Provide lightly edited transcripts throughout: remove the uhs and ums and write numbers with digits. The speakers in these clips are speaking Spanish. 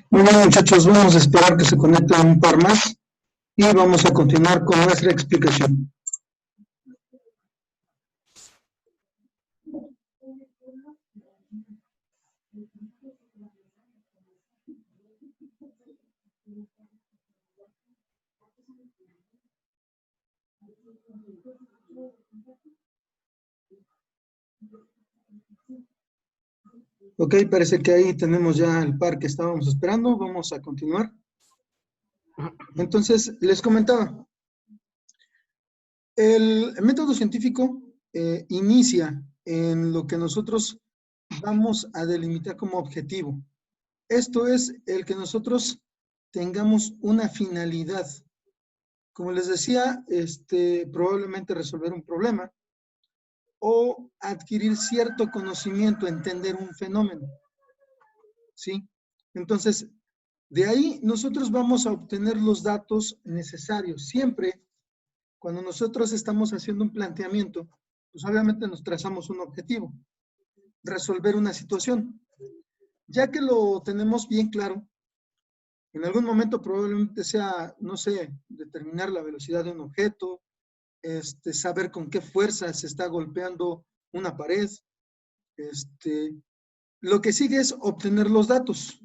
Muy bien, muchachos, vamos a esperar que se conecten un par más y vamos a continuar con nuestra explicación. Ok, parece que ahí tenemos ya el par que estábamos esperando. Vamos a continuar. Entonces, les comentaba, el método científico inicia en lo que nosotros vamos a delimitar como objetivo. Esto es el que nosotros tengamos una finalidad. Como les decía, probablemente resolver un problema o adquirir cierto conocimiento, entender un fenómeno. ¿Sí? Entonces, de ahí nosotros vamos a obtener los datos necesarios. Siempre, cuando nosotros estamos haciendo un planteamiento, pues obviamente nos trazamos un objetivo, resolver una situación. Ya que lo tenemos bien claro, en algún momento probablemente sea, no sé, determinar la velocidad de un objeto, saber con qué fuerza se está golpeando una pared. Lo que sigue es obtener los datos.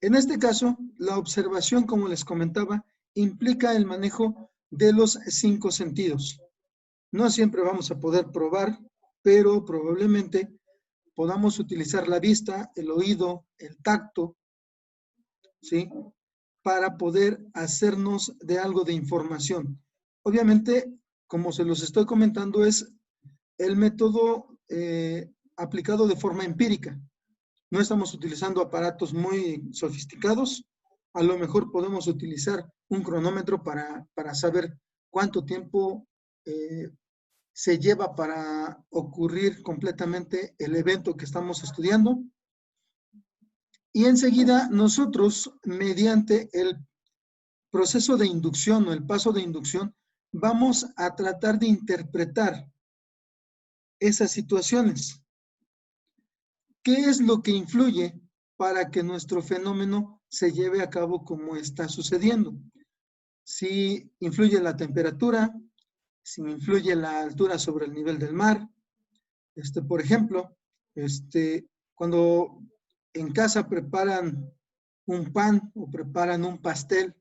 En este caso, la observación, como les comentaba, implica el manejo de los 5 sentidos. No siempre vamos a poder probar, pero probablemente podamos utilizar la vista, el oído, el tacto, ¿sí? Para poder hacernos de algo de información. Obviamente, como se los estoy comentando, es el método aplicado de forma empírica. No estamos utilizando aparatos muy sofisticados. A lo mejor podemos utilizar un cronómetro para saber cuánto tiempo se lleva para ocurrir completamente el evento que estamos estudiando. Y enseguida nosotros, mediante el proceso de inducción o el paso de inducción, vamos a tratar de interpretar esas situaciones. ¿Qué es lo que influye para que nuestro fenómeno se lleve a cabo como está sucediendo? Si influye la temperatura, si influye la altura sobre el nivel del mar. Por ejemplo, cuando en casa preparan un pan o preparan un pastel,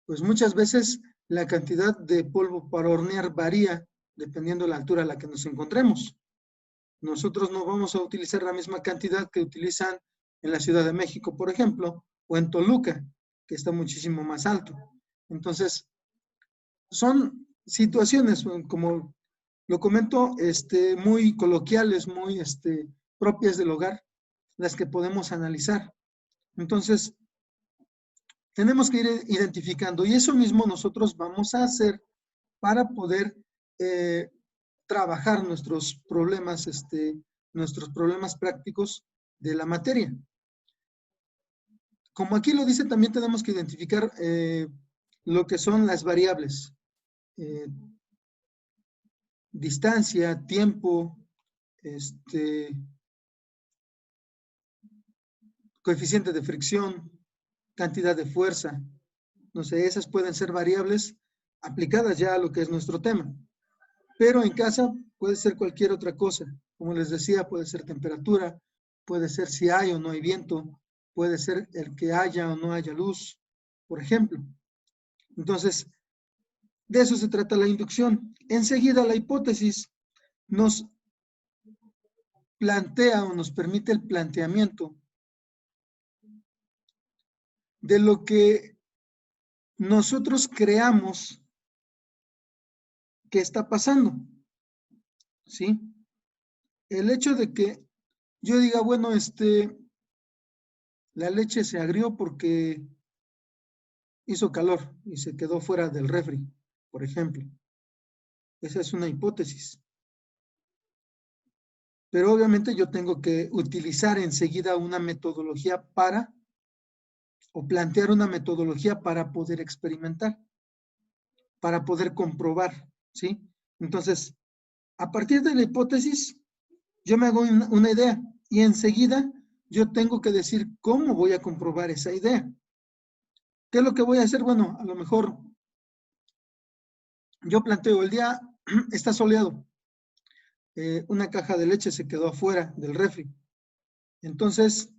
pues muchas veces la cantidad de polvo para hornear varía dependiendo de la altura a la que nos encontremos. Nosotros no vamos a utilizar la misma cantidad que utilizan en la Ciudad de México, por ejemplo, o en Toluca, que está muchísimo más alto. Entonces, son situaciones, como lo comento, muy coloquiales, muy propias del hogar, las que podemos analizar. Entonces, tenemos que ir identificando, y eso mismo nosotros vamos a hacer para poder trabajar nuestros problemas prácticos de la materia. Como aquí lo dice, también tenemos que identificar lo que son las variables. Distancia, tiempo, coeficiente de fricción, cantidad de fuerza. No sé, esas pueden ser variables aplicadas ya a lo que es nuestro tema. Pero en casa puede ser cualquier otra cosa. Como les decía, puede ser temperatura, puede ser si hay o no hay viento, puede ser el que haya o no haya luz, por ejemplo. Entonces, de eso se trata la inducción. Enseguida la hipótesis nos plantea o nos permite el planteamiento de lo que nosotros creamos que está pasando, ¿sí? El hecho de que yo diga, bueno, la leche se agrió porque hizo calor y se quedó fuera del refri, por ejemplo. Esa es una hipótesis. Pero obviamente yo tengo que utilizar enseguida una metodología o plantear una metodología para poder experimentar, para poder comprobar, ¿sí? Entonces, a partir de la hipótesis, yo me hago una idea y enseguida yo tengo que decir cómo voy a comprobar esa idea. ¿Qué es lo que voy a hacer? Bueno, a lo mejor yo planteo, el día está soleado, una caja de leche se quedó afuera del refri. Entonces,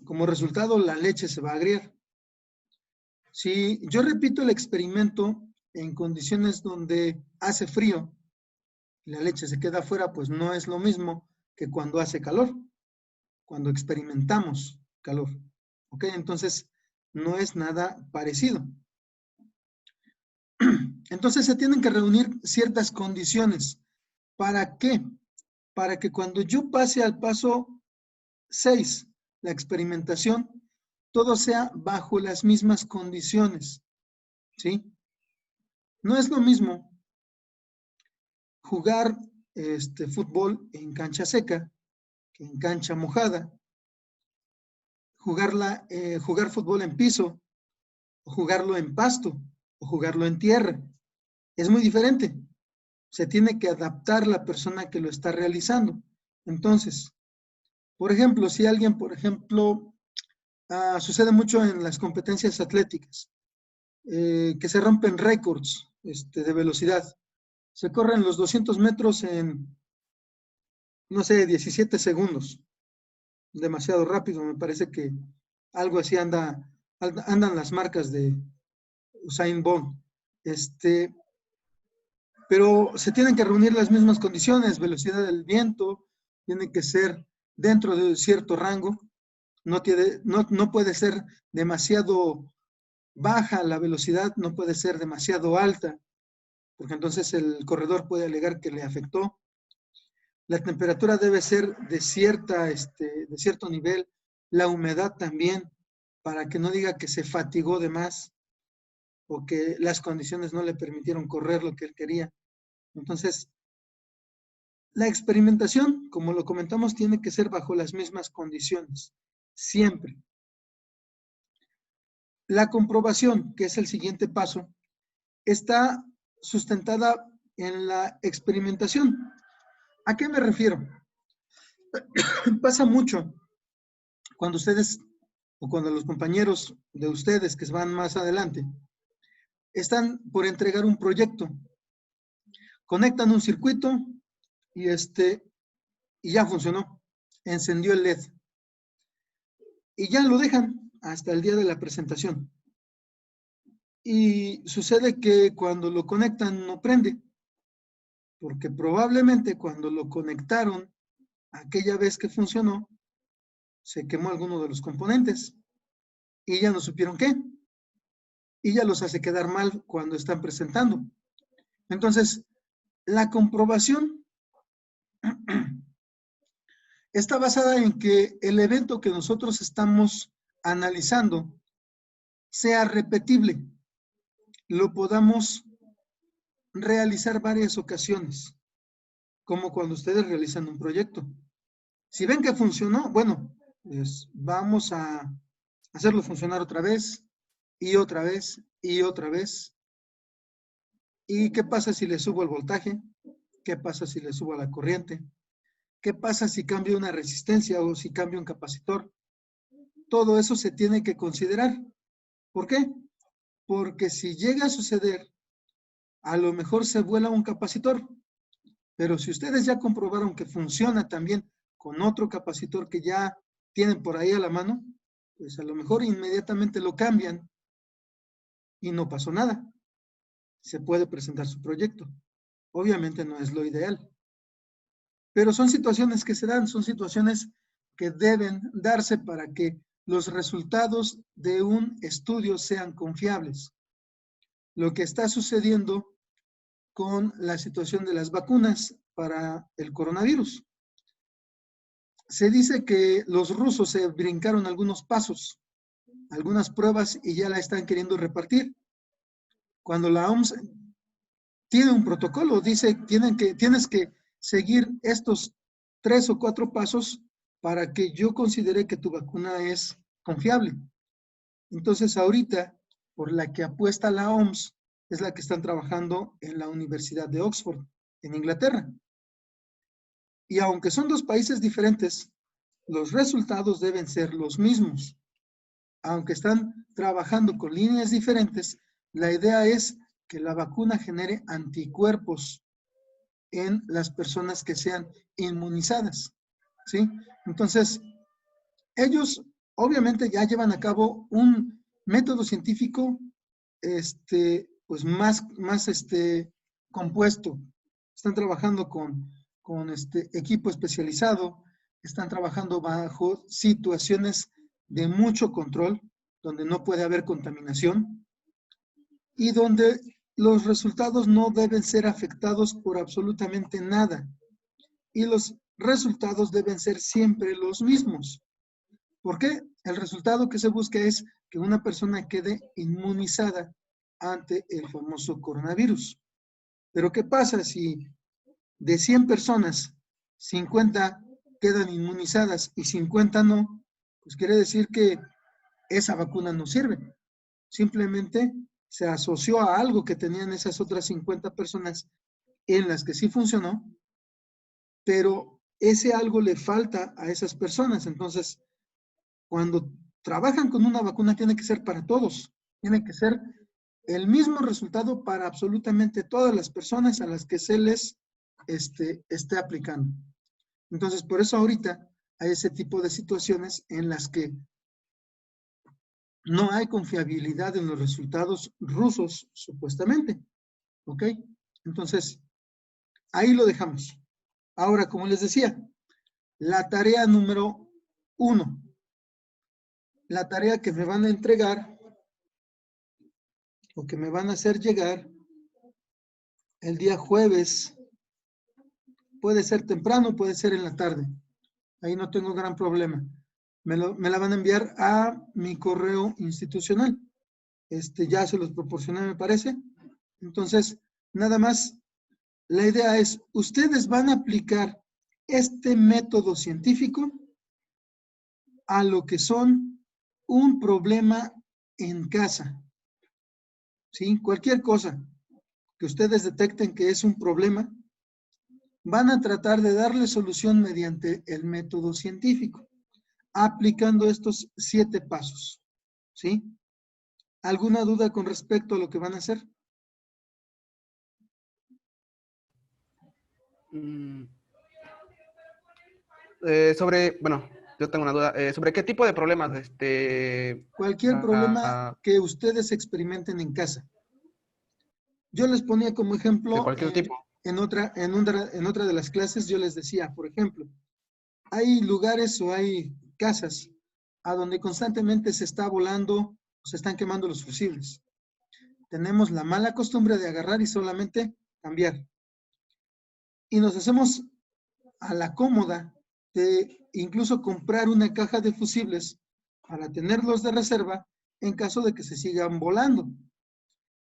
como resultado, la leche se va a agriar. Si yo repito el experimento en condiciones donde hace frío y la leche se queda afuera, pues no es lo mismo que cuando hace calor, cuando experimentamos calor. ¿Ok? Entonces, no es nada parecido. Entonces, se tienen que reunir ciertas condiciones. ¿Para qué? Para que cuando yo pase al paso 6, la experimentación, todo sea bajo las mismas condiciones, ¿sí? No es lo mismo jugar fútbol en cancha seca que en cancha mojada, jugar fútbol en piso, o jugarlo en pasto, o jugarlo en tierra. Es muy diferente. Se tiene que adaptar la persona que lo está realizando. Entonces, por ejemplo, si alguien, sucede mucho en las competencias atléticas, que se rompen récords de velocidad. Se corren los 200 metros en, no sé, 17 segundos. Demasiado rápido, me parece que algo así andan las marcas de Usain Bolt. Pero se tienen que reunir las mismas condiciones, velocidad del viento, tiene que ser dentro de cierto rango, no puede ser demasiado baja la velocidad, no puede ser demasiado alta, porque entonces el corredor puede alegar que le afectó. La temperatura debe ser de cierto nivel, la humedad también, para que no diga que se fatigó de más o que las condiciones no le permitieron correr lo que él quería. Entonces, la experimentación, como lo comentamos, tiene que ser bajo las mismas condiciones, siempre. La comprobación, que es el siguiente paso, está sustentada en la experimentación. ¿A qué me refiero? Pasa mucho cuando ustedes o cuando los compañeros de ustedes que van más adelante están por entregar un proyecto, conectan un circuito y ya funcionó, encendió el LED y ya lo dejan hasta el día de la presentación. Y sucede que cuando lo conectan no prende, porque probablemente cuando lo conectaron aquella vez que funcionó, se quemó alguno de los componentes y ya no supieron qué. Y ya los hace quedar mal cuando están presentando. Entonces, la comprobación está basada en que el evento que nosotros estamos analizando sea repetible, lo podamos realizar varias ocasiones, como cuando ustedes realizan un proyecto. Si ven que funcionó, bueno, pues vamos a hacerlo funcionar otra vez y otra vez y otra vez. ¿Y qué pasa si le subo el voltaje? ¿Qué pasa si le subo la corriente? ¿Qué pasa si cambio una resistencia o si cambio un capacitor? Todo eso se tiene que considerar. ¿Por qué? Porque si llega a suceder, a lo mejor se vuela un capacitor, pero si ustedes ya comprobaron que funciona también con otro capacitor que ya tienen por ahí a la mano, pues a lo mejor inmediatamente lo cambian y no pasó nada. Se puede presentar su proyecto. Obviamente no es lo ideal. Pero son situaciones que se dan, son situaciones que deben darse para que los resultados de un estudio sean confiables. Lo que está sucediendo con la situación de las vacunas para el coronavirus. Se dice que los rusos se brincaron algunos pasos, algunas pruebas y ya la están queriendo repartir. Cuando la OMS tiene un protocolo, dice tienes que seguir estos 3 o 4 pasos para que yo considere que tu vacuna es confiable. Entonces ahorita, por la que apuesta la OMS, es la que están trabajando en la Universidad de Oxford, en Inglaterra. Y aunque son 2 países diferentes, los resultados deben ser los mismos. Aunque están trabajando con líneas diferentes, la idea es que la vacuna genere anticuerpos en las personas que sean inmunizadas, ¿sí? Entonces, ellos obviamente ya llevan a cabo un método científico pues más compuesto. Están trabajando con equipo especializado, están trabajando bajo situaciones de mucho control, donde no puede haber contaminación y donde los resultados no deben ser afectados por absolutamente nada. Y los resultados deben ser siempre los mismos. ¿Por qué? El resultado que se busca es que una persona quede inmunizada ante el famoso coronavirus. Pero ¿qué pasa si de 100 personas, 50 quedan inmunizadas y 50 no? Pues quiere decir que esa vacuna no sirve. Simplemente se asoció a algo que tenían esas otras 50 personas en las que sí funcionó, pero ese algo le falta a esas personas. Entonces, cuando trabajan con una vacuna tiene que ser para todos, tiene que ser el mismo resultado para absolutamente todas las personas a las que se les esté aplicando. Entonces, por eso ahorita hay ese tipo de situaciones en las que no hay confiabilidad en los resultados rusos, supuestamente. ¿Ok? Entonces, ahí lo dejamos. Ahora, como les decía, la tarea número 1. La tarea que me van a entregar o que me van a hacer llegar el día jueves. Puede ser temprano, puede ser en la tarde. Ahí no tengo gran problema. Me la van a enviar a mi correo institucional. Ya se los proporcioné, me parece. Entonces, nada más, la idea es, ustedes van a aplicar este método científico a lo que son un problema en casa. ¿Sí? Cualquier cosa que ustedes detecten que es un problema, van a tratar de darle solución mediante el método científico, aplicando estos 7 pasos. ¿Sí? ¿Alguna duda con respecto a lo que van a hacer? Bueno, yo tengo una duda. ¿Sobre qué tipo de problemas? Cualquier problema que ustedes experimenten en casa. Yo les ponía como ejemplo, de cualquier tipo. en otra de las clases, yo les decía, por ejemplo, hay lugares o hay casas a donde constantemente se está volando o se están quemando los fusibles. Tenemos la mala costumbre de agarrar y solamente cambiar. Y nos hacemos a la cómoda de incluso comprar una caja de fusibles para tenerlos de reserva en caso de que se sigan volando.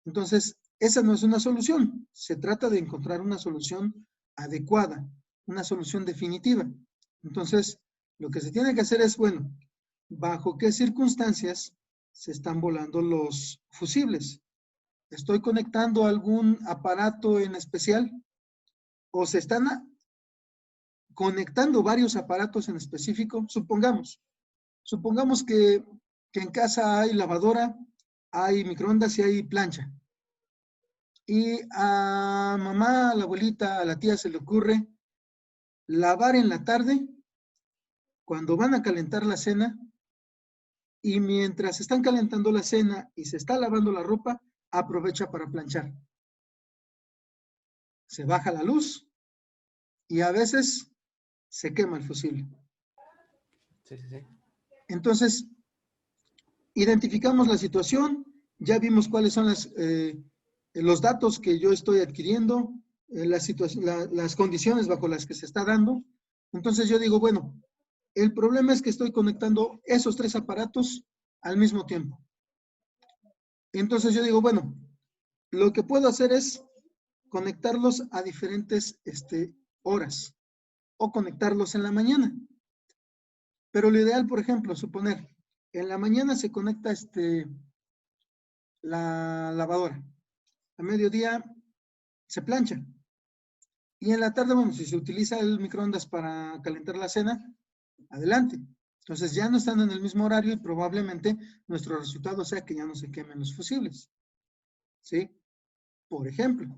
Entonces, esa no es una solución. Se trata de encontrar una solución adecuada, una solución definitiva. Entonces, lo que se tiene que hacer es, bueno, ¿bajo qué circunstancias se están volando los fusibles? ¿Estoy conectando algún aparato en especial? ¿O se están conectando varios aparatos en específico? Supongamos que en casa hay lavadora, hay microondas y hay plancha. Y a mamá, a la abuelita, a la tía se le ocurre lavar en la tarde, cuando van a calentar la cena, y mientras están calentando la cena y se está lavando la ropa, aprovecha para planchar. Se baja la luz y a veces se quema el fusible. Sí, sí, sí. Entonces, identificamos la situación, ya vimos cuáles son los datos que yo estoy adquiriendo, las condiciones bajo las que se está dando. Entonces yo digo, bueno, el problema es que estoy conectando esos 3 aparatos al mismo tiempo. Entonces yo digo, bueno, lo que puedo hacer es conectarlos a diferentes horas o conectarlos en la mañana. Pero lo ideal, por ejemplo, suponer, en la mañana se conecta la lavadora, a mediodía se plancha y en la tarde, bueno, si se utiliza el microondas para calentar la cena, adelante. Entonces ya no están en el mismo horario y probablemente nuestro resultado sea que ya no se quemen los fusibles. ¿Sí? Por ejemplo.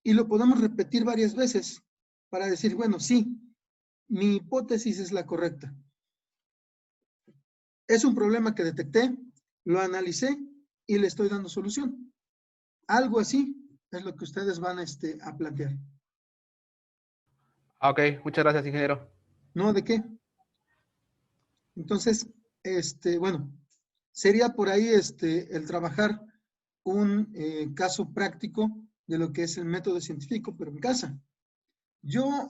Y lo podemos repetir varias veces para decir, bueno, sí, mi hipótesis es la correcta. Es un problema que detecté, lo analicé y le estoy dando solución. Algo así es lo que ustedes van a plantear. Ok, muchas gracias, ingeniero. ¿No? ¿De qué? Entonces, bueno, sería por ahí el trabajar un caso práctico de lo que es el método científico, pero en casa. Yo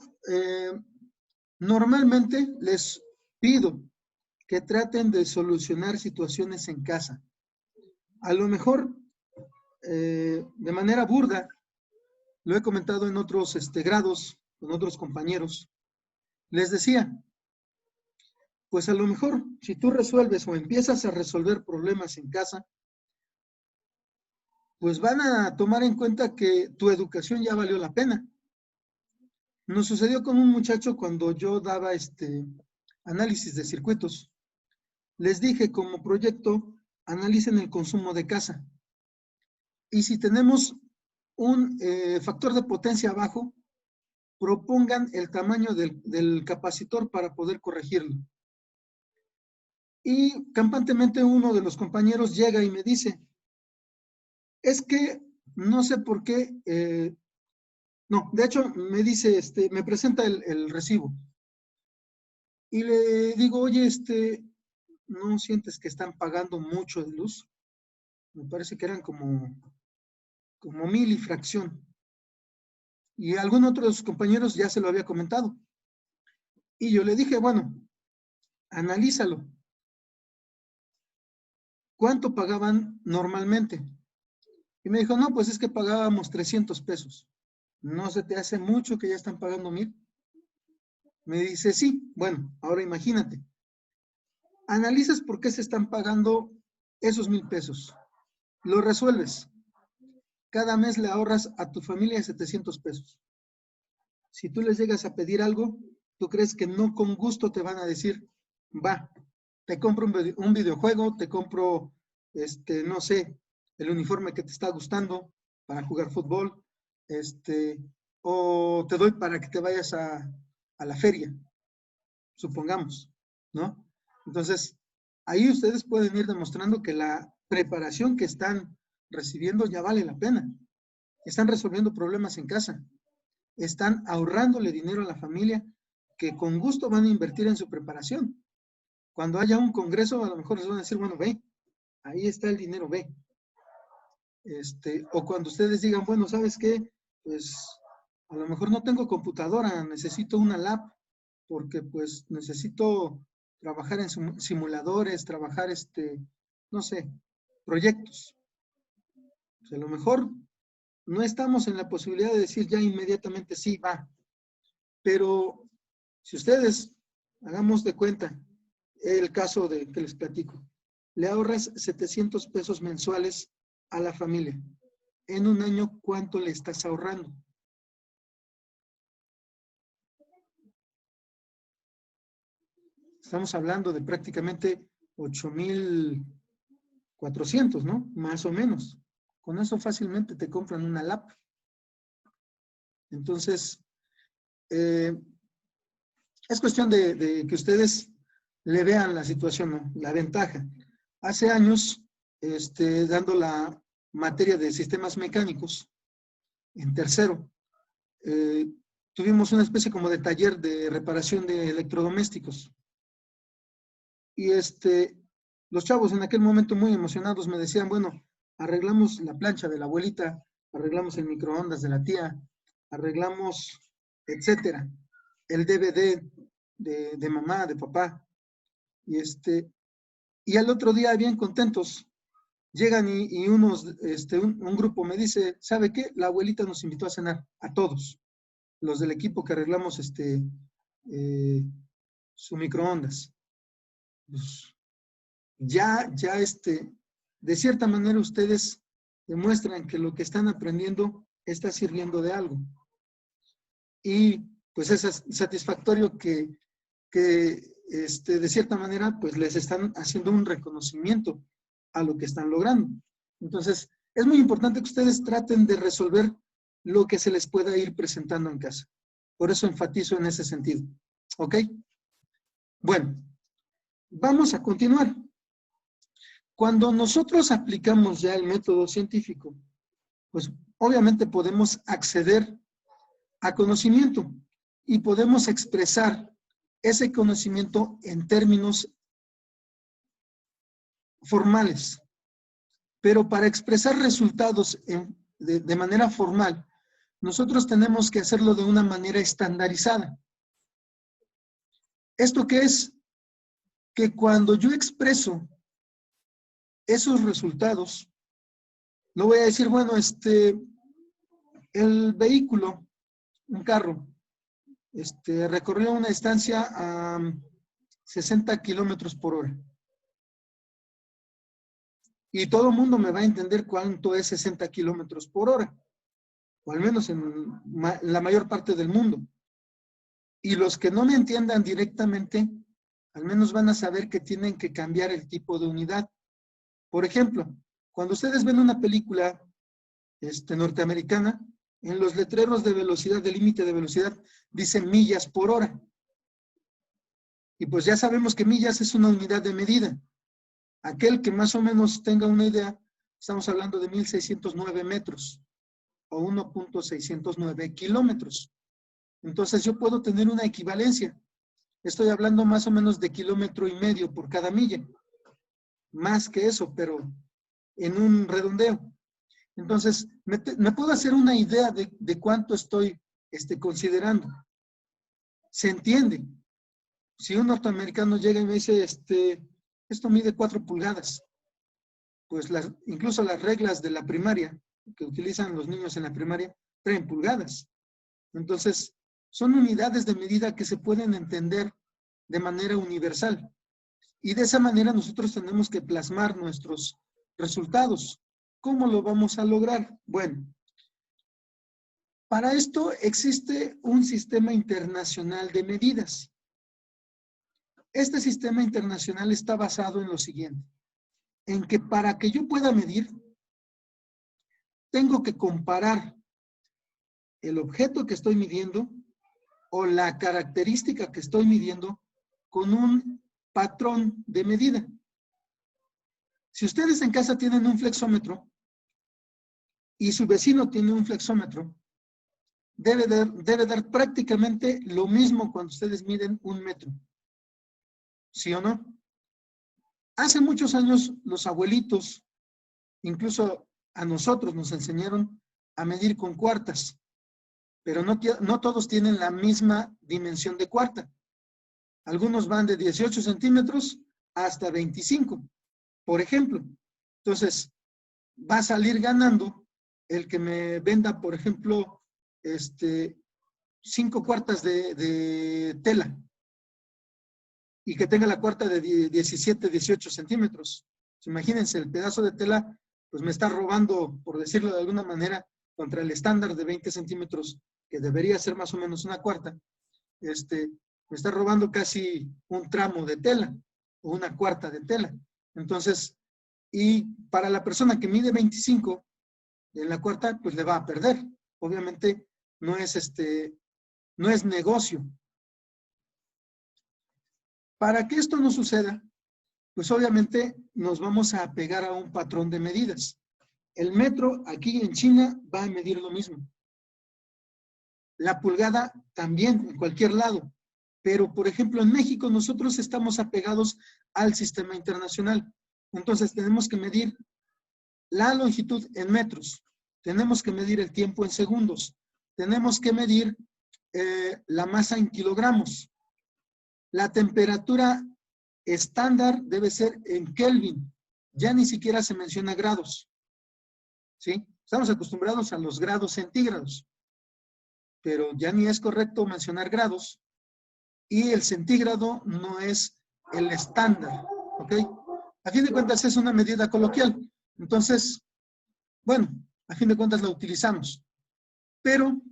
normalmente les pido que traten de solucionar situaciones en casa. A lo mejor, de manera burda, lo he comentado en otros grados, con otros compañeros, les decía, pues a lo mejor si tú resuelves o empiezas a resolver problemas en casa, pues van a tomar en cuenta que tu educación ya valió la pena. Nos sucedió con un muchacho cuando yo daba análisis de circuitos. Les dije como proyecto, analicen el consumo de casa. Y si tenemos un factor de potencia bajo, propongan el tamaño del capacitor para poder corregirlo. Y campantemente uno de los compañeros llega y me dice, es que no sé por qué, no, de hecho me dice, me presenta el recibo. Y le digo, oye, ¿no sientes que están pagando mucho de luz? Me parece que eran como 1000 y fracción. Y algún otro de sus compañeros ya se lo había comentado. Y yo le dije, bueno, analízalo. ¿Cuánto pagaban normalmente? Y me dijo, no, pues es que pagábamos 300 pesos. ¿No se te hace mucho que ya están pagando 1000? Me dice, sí. Bueno, ahora imagínate. Analizas por qué se están pagando esos 1000 pesos. Lo resuelves. Cada mes le ahorras a tu familia 700 pesos. Si tú les llegas a pedir algo, ¿tú crees que no con gusto te van a decir, va, te compro un videojuego, te compro, no sé, el uniforme que te está gustando para jugar fútbol, o te doy para que te vayas a la feria, supongamos, ¿no? Entonces, ahí ustedes pueden ir demostrando que la preparación que están recibiendo ya vale la pena. Están resolviendo problemas en casa. Están ahorrándole dinero a la familia que con gusto van a invertir en su preparación. Cuando haya un congreso, a lo mejor les van a decir, bueno, ve, ahí está el dinero, ve. O cuando ustedes digan, bueno, ¿sabes qué? Pues a lo mejor no tengo computadora, necesito una lab, porque pues necesito trabajar en simuladores, trabajar, no sé, proyectos. Pues a lo mejor no estamos en la posibilidad de decir ya inmediatamente sí, va. Pero si ustedes, hagamos de cuenta el caso que les platico, le ahorras 700 pesos mensuales a la familia. En un año, ¿cuánto le estás ahorrando? Estamos hablando de prácticamente 8,400, ¿no? Más o menos. Con eso fácilmente te compran una lap. Entonces, es cuestión de que ustedes le vean la situación, ¿no? La ventaja. Hace años, dando la materia de sistemas mecánicos, en tercero, tuvimos una especie como de taller de reparación de electrodomésticos. Y los chavos en aquel momento muy emocionados me decían, bueno, arreglamos la plancha de la abuelita, arreglamos el microondas de la tía, arreglamos, etcétera, el DVD de mamá, de papá. Y al otro día, bien contentos, llegan y un grupo me dice, ¿sabe qué? La abuelita nos invitó a cenar, a todos, los del equipo que arreglamos su microondas. Pues, ya, de cierta manera ustedes demuestran que lo que están aprendiendo está sirviendo de algo. Y pues es satisfactorio que de cierta manera, pues les están haciendo un reconocimiento a lo que están logrando. Entonces, es muy importante que ustedes traten de resolver lo que se les pueda ir presentando en casa. Por eso enfatizo en ese sentido. ¿Ok? Bueno, vamos a continuar. Cuando nosotros aplicamos ya el método científico, pues obviamente podemos acceder a conocimiento y podemos expresar ese conocimiento en términos formales. Pero para expresar resultados de manera formal, nosotros tenemos que hacerlo de una manera estandarizada. ¿Esto qué es? Que cuando yo expreso esos resultados, no voy a decir, bueno, el vehículo, un carro, recorrió una distancia a 60 kilómetros por hora. Y todo el mundo me va a entender cuánto es 60 kilómetros por hora, o al menos en la mayor parte del mundo. Y los que no me entiendan directamente, al menos van a saber que tienen que cambiar el tipo de unidad. Por ejemplo, cuando ustedes ven una película norteamericana, en los letreros de velocidad, de límite de velocidad, dicen millas por hora. Y pues ya sabemos que millas es una unidad de medida. Aquel que más o menos tenga una idea, estamos hablando de 1.609 metros o 1.609 kilómetros. Entonces yo puedo tener una equivalencia. Estoy hablando más o menos de 1,5 kilómetros por cada milla. Más que eso, pero en un redondeo. Entonces, me puedo hacer una idea de cuánto estoy considerando. ¿Se entiende? Si un norteamericano llega y me dice, esto mide 4 pulgadas, pues incluso las reglas de la primaria que utilizan los niños en la primaria traen pulgadas. Entonces, son unidades de medida que se pueden entender de manera universal. Y de esa manera nosotros tenemos que plasmar nuestros resultados. ¿Cómo lo vamos a lograr? Bueno, para esto existe un sistema internacional de medidas. Este sistema internacional está basado en lo siguiente, en que para que yo pueda medir, tengo que comparar el objeto que estoy midiendo o la característica que estoy midiendo con un patrón de medida. Si ustedes en casa tienen un flexómetro y su vecino tiene un flexómetro, debe dar prácticamente lo mismo cuando ustedes miden 1 metro. ¿Sí o no? Hace muchos años los abuelitos, incluso a nosotros nos enseñaron a medir con cuartas, pero no todos tienen la misma dimensión de cuarta. Algunos van de 18 centímetros hasta 25, por ejemplo. Entonces, va a salir ganando el que me venda, por ejemplo, 5 cuartas de tela y que tenga la cuarta de 17, 18 centímetros. Imagínense, el pedazo de tela, pues me está robando, por decirlo de alguna manera, contra el estándar de 20 centímetros, que debería ser más o menos una cuarta, me está robando casi un tramo de tela o una cuarta de tela. Entonces, y para la persona que mide 25 en la cuarta, pues le va a perder. Obviamente no es negocio. Para que esto no suceda, pues obviamente nos vamos a apegar a un patrón de medidas. El metro aquí en China va a medir lo mismo. La pulgada también, en cualquier lado. Pero, por ejemplo, en México nosotros estamos apegados al sistema internacional. Entonces tenemos que medir la longitud en metros. Tenemos que medir el tiempo en segundos. Tenemos que medir la masa en kilogramos. La temperatura estándar debe ser en Kelvin. Ya ni siquiera se menciona grados. ¿Sí? Estamos acostumbrados a los grados centígrados. Pero ya ni es correcto mencionar grados. Y el centígrado no es el estándar. ¿Ok? A fin de cuentas es una medida coloquial. Entonces, bueno, a fin de cuentas la utilizamos. Pero,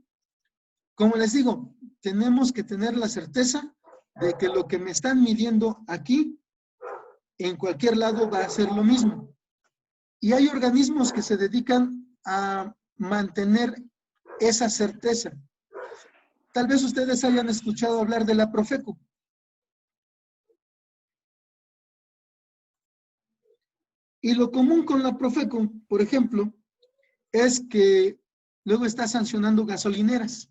como les digo, tenemos que tener la certeza de que lo que me están midiendo aquí, en cualquier lado va a ser lo mismo. Y hay organismos que se dedican a mantener esa certeza. Tal vez ustedes hayan escuchado hablar de la Profeco. Y lo común con la Profeco, por ejemplo, es que luego está sancionando gasolineras.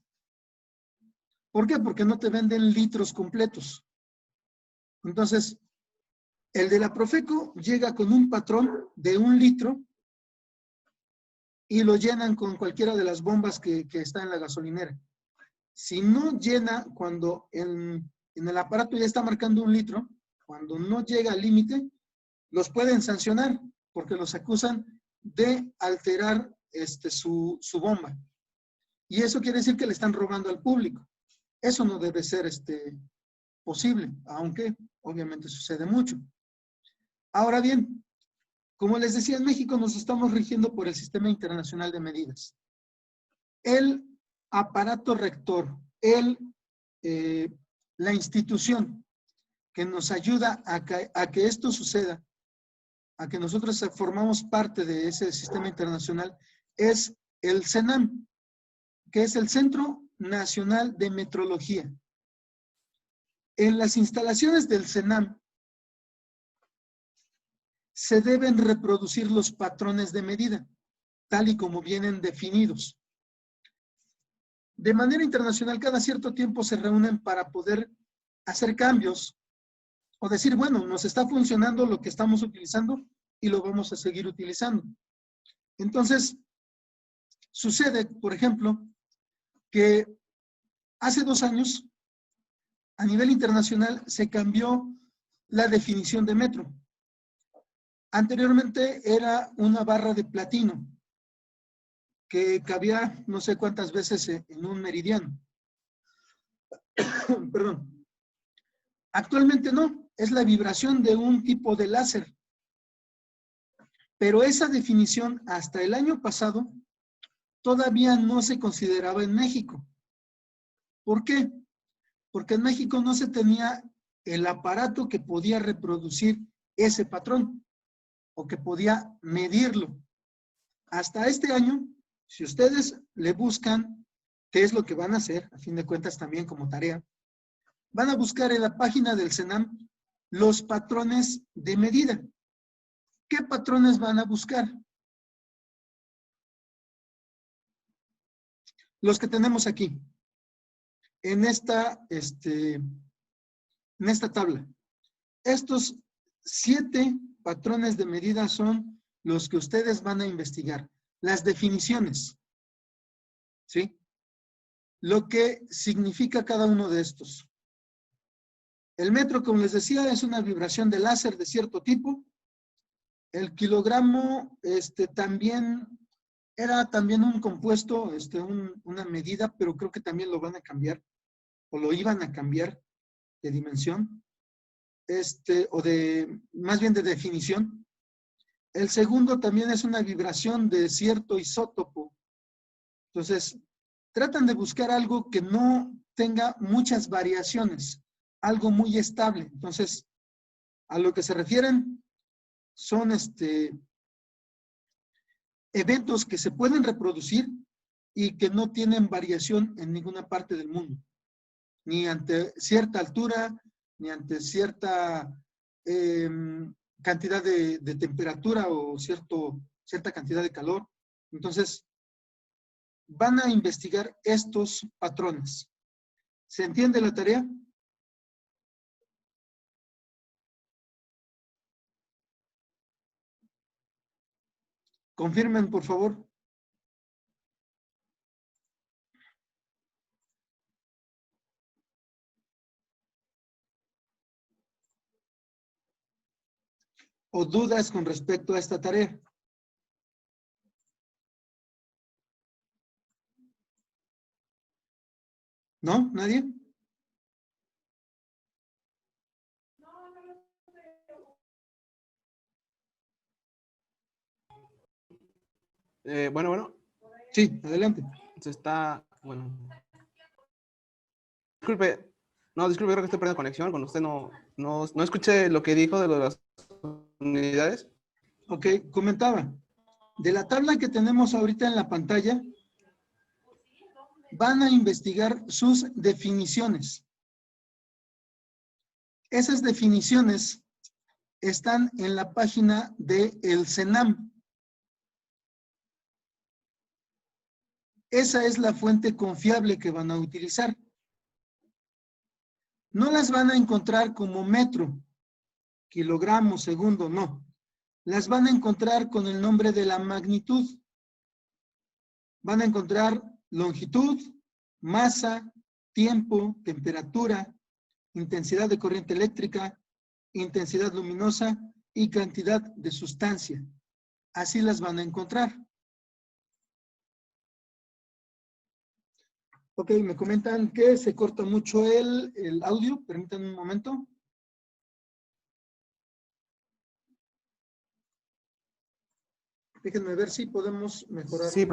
¿Por qué? Porque no te venden litros completos. Entonces, el de la Profeco llega con un patrón de 1 litro y lo llenan con cualquiera de las bombas que está en la gasolinera. Si no llena, cuando en el aparato ya está marcando 1 litro, cuando no llega al límite, los pueden sancionar porque los acusan de alterar su bomba. Y eso quiere decir que le están robando al público. Eso no debe ser posible, aunque obviamente sucede mucho. Ahora bien, como les decía, en México nos estamos rigiendo por el Sistema Internacional de Medidas. El aparato rector, la institución que nos ayuda a que esto suceda, a que nosotros formamos parte de ese sistema internacional, es el CENAM, que es el Centro Nacional de Metrología. En las instalaciones del CENAM se deben reproducir los patrones de medida, tal y como vienen definidos. De manera internacional, cada cierto tiempo se reúnen para poder hacer cambios o decir, bueno, nos está funcionando lo que estamos utilizando y lo vamos a seguir utilizando. Entonces, sucede, por ejemplo, que hace 2 años, a nivel internacional, se cambió la definición de metro. Anteriormente era una barra de platino que cabía no sé cuántas veces en un meridiano. Perdón. Actualmente no, es la vibración de un tipo de láser. Pero esa definición hasta el año pasado todavía no se consideraba en México. ¿Por qué? Porque en México no se tenía el aparato que podía reproducir ese patrón o que podía medirlo. Hasta este año, si ustedes le buscan qué es lo que van a hacer, a fin de cuentas también como tarea, van a buscar en la página del CENAM los patrones de medida. ¿Qué patrones van a buscar? Los que tenemos aquí, en esta tabla. Estos 7 patrones de medida son los que ustedes van a investigar. Las definiciones, ¿sí? Lo que significa cada uno de estos. El metro, como les decía, es una vibración de láser de cierto tipo. El kilogramo también era también un compuesto, una medida, pero creo que también lo van a cambiar, o lo iban a cambiar de dimensión, o más bien de definición. El segundo también es una vibración de cierto isótopo. Entonces, tratan de buscar algo que no tenga muchas variaciones, algo muy estable. Entonces, a lo que se refieren son eventos que se pueden reproducir y que no tienen variación en ninguna parte del mundo, ni ante cierta altura, ni ante cierta cantidad de temperatura o cierta cantidad de calor. Entonces, van a investigar estos patrones. ¿Se entiende la tarea? Confirmen, por favor. ¿O dudas con respecto a esta tarea? ¿No? ¿Nadie? Bueno. Sí, adelante. Se está, bueno. Disculpe, creo que estoy perdiendo conexión con usted. No escuché lo que dijo de las unidades. Ok, comentaba. De la tabla que tenemos ahorita en la pantalla, van a investigar sus definiciones. Esas definiciones están en la página del CENAM. Esa es la fuente confiable que van a utilizar. No las van a encontrar como metro, kilogramo, segundo, no. Las van a encontrar con el nombre de la magnitud. Van a encontrar longitud, masa, tiempo, temperatura, intensidad de corriente eléctrica, intensidad luminosa y cantidad de sustancia. Así las van a encontrar. Ok, me comentan que se corta mucho el audio. Permítanme un momento. Déjenme ver si podemos mejorar. Sí,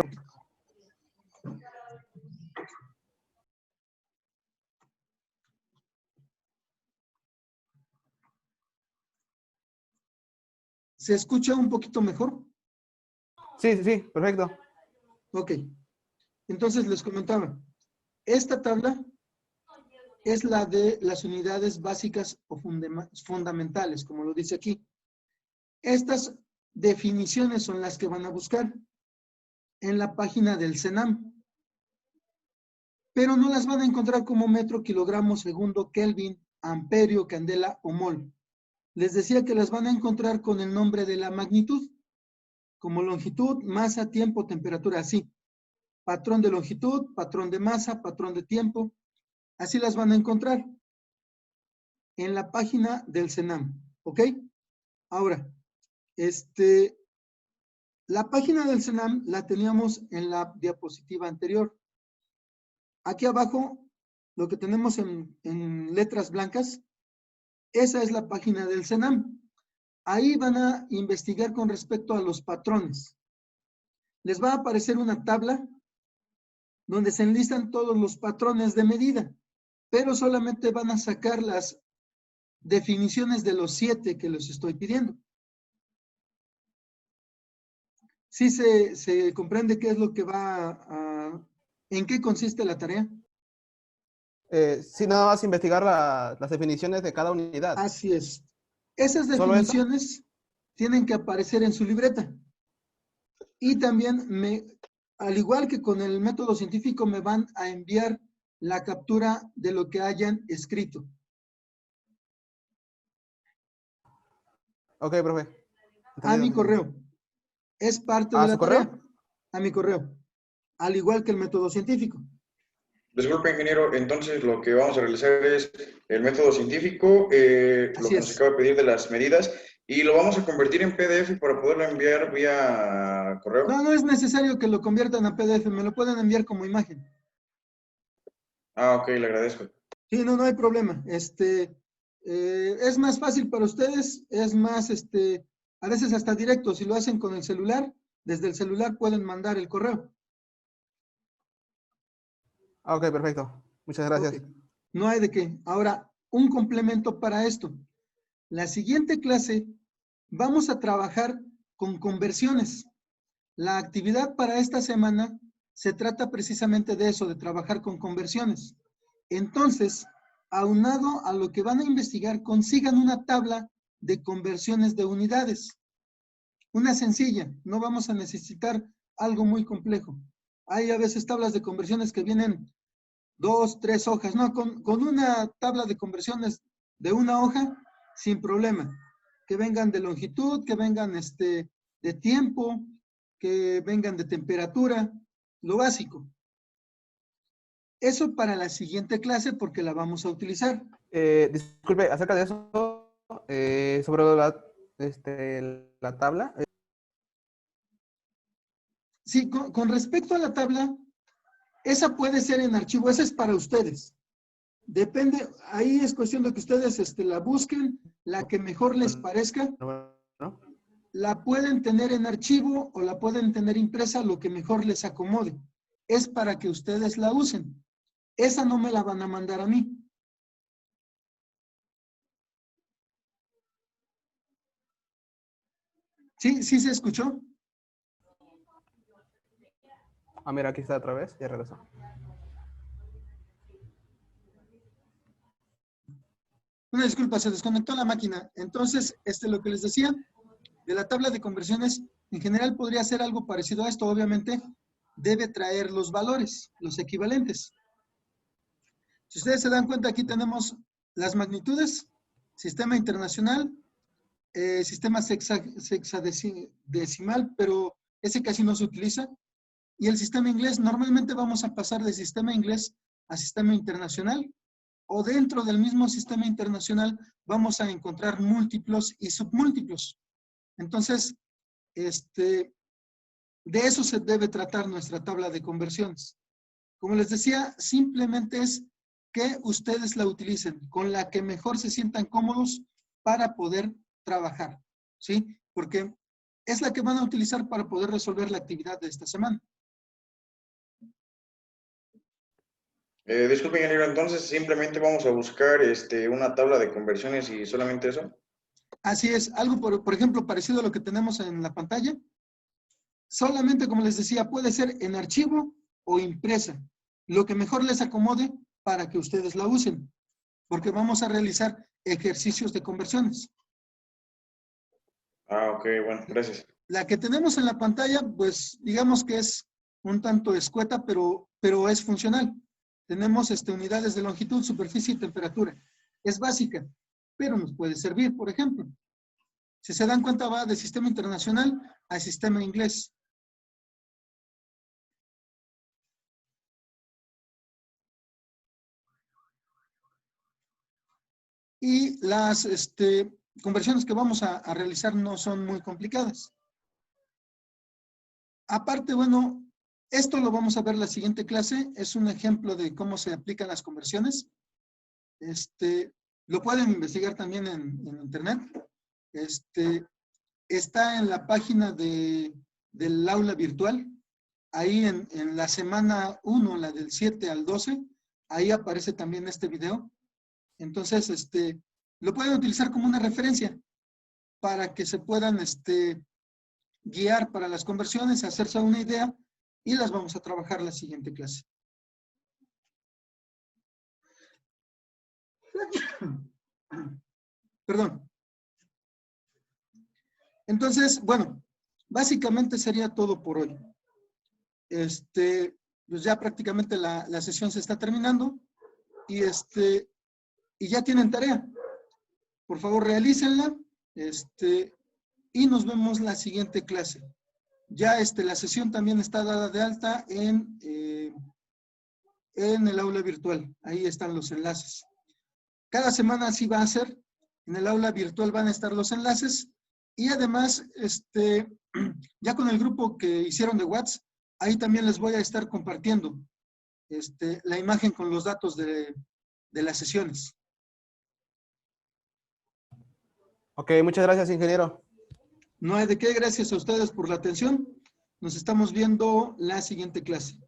¿Se escucha un poquito mejor? sí, perfecto. Ok. Entonces les comentaba. Esta tabla es la de las unidades básicas o fundamentales, como lo dice aquí. Estas definiciones son las que van a buscar en la página del CENAM. Pero no las van a encontrar como metro, kilogramo, segundo, Kelvin, amperio, candela o mol. Les decía que las van a encontrar con el nombre de la magnitud, como longitud, masa, tiempo, temperatura, así. Patrón de longitud, patrón de masa, patrón de tiempo. Así las van a encontrar en la página del CENAM. ¿Ok? Ahora, la página del CENAM la teníamos en la diapositiva anterior. Aquí abajo, lo que tenemos en letras blancas, esa es la página del CENAM. Ahí van a investigar con respecto a los patrones. Les va a aparecer una tabla donde se enlistan todos los patrones de medida, pero solamente van a sacar las definiciones de los 7 que les estoy pidiendo. ¿Sí se comprende qué es lo que en qué consiste la tarea? Sí, nada más investigar las definiciones de cada unidad. Así es. Esas ¿Solo eso? definiciones tienen que aparecer en su libreta. Y también, al igual que con el método científico, me van a enviar la captura de lo que hayan escrito. Ok, profe. A mi Entendido. correo. Es parte de ¿A la su correo? tarea. A mi correo. Al igual que el método científico. Disculpe, ingeniero, entonces lo que vamos a realizar es el método científico, lo que nos acaba de pedir de las medidas, y lo vamos a convertir en PDF para poderlo enviar vía correo. No es necesario que lo conviertan a PDF, me lo pueden enviar como imagen. Ah, ok, le agradezco. Sí, no hay problema. Es más fácil para ustedes, es más, a veces hasta directo, si lo hacen con el celular, desde el celular pueden mandar el correo. Ok, perfecto. Muchas gracias. Okay. No hay de qué. Ahora, un complemento para esto. La siguiente clase vamos a trabajar con conversiones. La actividad para esta semana se trata precisamente de eso, de trabajar con conversiones. Entonces, aunado a lo que van a investigar, consigan una tabla de conversiones de unidades. Una sencilla, no vamos a necesitar algo muy complejo. Hay a veces tablas de conversiones que vienen 2, 3 hojas. No, con una tabla de conversiones de una hoja, sin problema. Que vengan de longitud, que vengan de tiempo, que vengan de temperatura, lo básico. Eso para la siguiente clase porque la vamos a utilizar. Disculpe, acerca de eso, sobre la tabla. Sí, con respecto a la tabla, esa puede ser en archivo, esa es para ustedes. Depende, ahí es cuestión de que ustedes la busquen, la que mejor les parezca. ¿No? La pueden tener en archivo o la pueden tener impresa, lo que mejor les acomode. Es para que ustedes la usen. Esa no me la van a mandar a mí. ¿Sí? ¿Sí se escuchó? Ah, mira, aquí está otra vez, ya regresó. Una disculpa, se desconectó la máquina. Entonces, lo que les decía, de la tabla de conversiones, en general podría ser algo parecido a esto. Obviamente, debe traer los valores, los equivalentes. Si ustedes se dan cuenta, aquí tenemos las magnitudes, sistema internacional, sistema sexadecimal, pero ese casi no se utiliza. Y el sistema inglés, normalmente vamos a pasar de sistema inglés a sistema internacional, o dentro del mismo sistema internacional vamos a encontrar múltiplos y submúltiplos. Entonces, de eso se debe tratar nuestra tabla de conversiones. Como les decía, simplemente es que ustedes la utilicen con la que mejor se sientan cómodos para poder trabajar, ¿sí? Porque es la que van a utilizar para poder resolver la actividad de esta semana. Disculpe, ingeniero, entonces simplemente vamos a buscar una tabla de conversiones y solamente eso. Así es, algo por ejemplo parecido a lo que tenemos en la pantalla. Solamente, como les decía, puede ser en archivo o impresa. Lo que mejor les acomode para que ustedes la usen. Porque vamos a realizar ejercicios de conversiones. Ah, ok, bueno, gracias. La que tenemos en la pantalla, pues digamos que es un tanto escueta, pero es funcional. Tenemos unidades de longitud, superficie y temperatura. Es básica, pero nos puede servir, por ejemplo. Si se dan cuenta, va de sistema internacional a sistema inglés. Y las conversiones que vamos a realizar no son muy complicadas. Aparte, bueno, esto lo vamos a ver en la siguiente clase. Es un ejemplo de cómo se aplican las conversiones. Lo pueden investigar también en internet. Está en la página del aula virtual. Ahí en la semana 1, la del 7 al 12, ahí aparece también este video. Entonces, lo pueden utilizar como una referencia para que se puedan guiar para las conversiones, hacerse una idea y las vamos a trabajar en la siguiente clase. Perdón. Entonces, bueno, básicamente sería todo por hoy. Pues ya prácticamente la sesión se está terminando y y ya tienen tarea. Por favor, realícenla, y nos vemos la siguiente clase. Ya la sesión también está dada de alta en el aula virtual. Ahí están los enlaces. Cada semana así va a ser. En el aula virtual van a estar los enlaces. Y además, ya con el grupo que hicieron de WhatsApp, ahí también les voy a estar compartiendo la imagen con los datos de las sesiones. Ok, muchas gracias, ingeniero. No hay de qué, gracias a ustedes por la atención. Nos estamos viendo la siguiente clase.